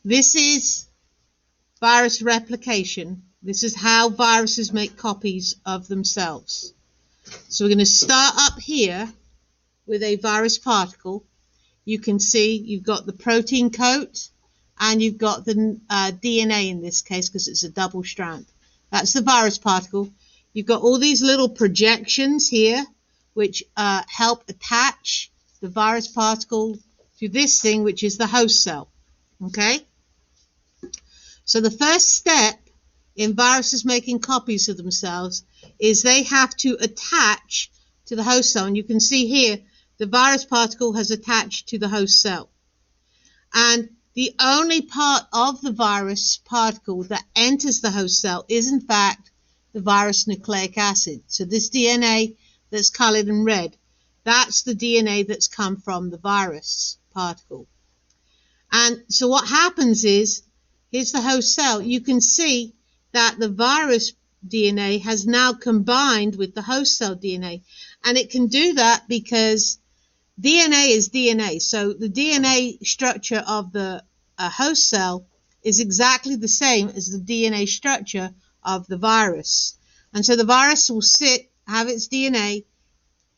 This is virus replication. This is how viruses make copies of themselves. So we're going to start up here with a virus particle. You can see you've got the protein coat and you've got the DNA in this case because it's a double strand. That's the virus particle. You've got all these little projections here which help attach the virus particle to this thing, which is the host cell. Okay? So the first step in viruses making copies of themselves is they have to attach to the host cell. And you can see here the virus particle has attached to the host cell. And the only part of the virus particle that enters the host cell is in fact the virus nucleic acid. So this DNA that's colored in red, that's the DNA that's come from the virus particle. And so what happens is, here's the host cell. You can see that the virus DNA has now combined with the host cell DNA. And it can do that because DNA is DNA. So the DNA structure of the host cell is exactly the same as the DNA structure of the virus. And so the virus will have its DNA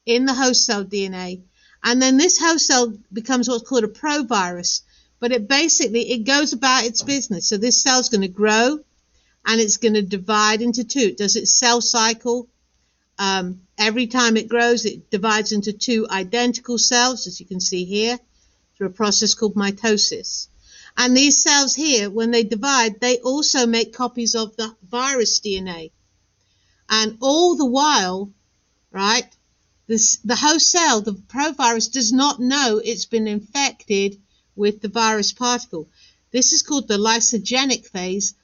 in the host cell DNA. And then this host cell becomes what's called a provirus. But it goes about its business. So this cell's going to grow and it's going to divide into two. It does its cell cycle. Every time it grows, it divides into two identical cells, as you can see here, through a process called mitosis. And these cells here, when they divide, they also make copies of the virus DNA. And all the while, right, the host cell, the provirus, does not know it's been infected with the virus particle. This is called the lysogenic phase,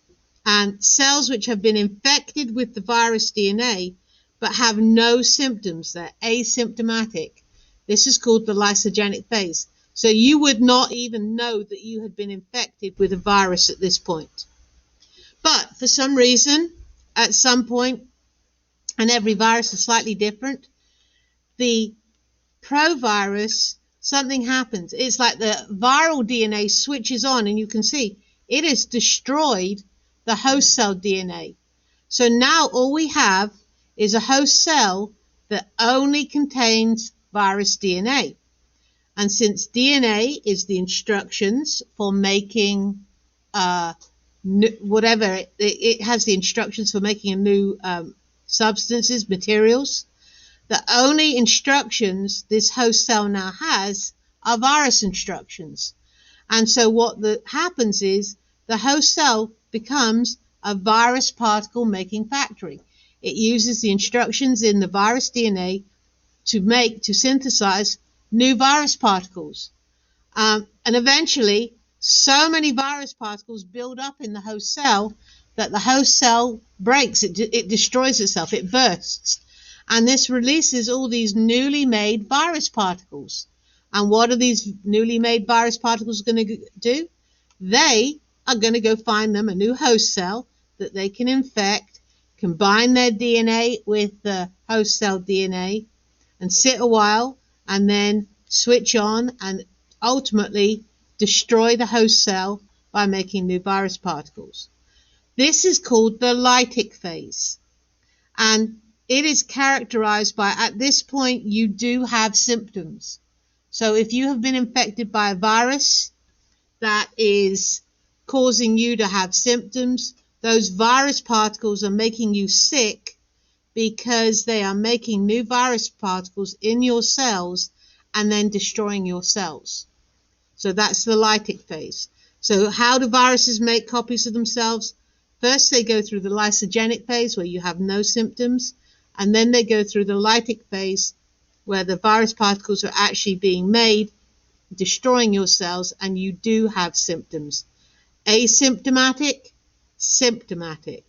and cells which have been infected with the virus DNA but have no symptoms, they're asymptomatic. This is called the lysogenic phase. So you would not even know that you had been infected with a virus at this point. But for some reason, at some point, and every virus is slightly different, the provirus, something happens. It's like the viral DNA switches on, and you can see it has destroyed the host cell DNA. So now all we have is a host cell that only contains virus DNA. And since DNA is the instructions for making whatever, it has the instructions for making a new substances, materials, the only instructions this host cell now has are virus instructions. And so what happens is the host cell becomes a virus particle making factory. It uses the instructions in the virus DNA to synthesize new virus particles. And eventually, so many virus particles build up in the host cell that the host cell breaks. It destroys itself. It bursts. And this releases all these newly made virus particles. And what are these newly made virus particles going to do? They are going to go find them a new host cell that they can infect, combine their DNA with the host cell DNA, and sit a while, and then switch on and ultimately destroy the host cell by making new virus particles. This is called the lytic phase. And it is characterized by, at this point, you do have symptoms. So if you have been infected by a virus that is causing you to have symptoms, those virus particles are making you sick because they are making new virus particles in your cells and then destroying your cells. So that's the lytic phase. So how do viruses make copies of themselves? First, they go through the lysogenic phase where you have no symptoms. And then they go through the lytic phase where the virus particles are actually being made, destroying your cells, and you do have symptoms. Asymptomatic, symptomatic.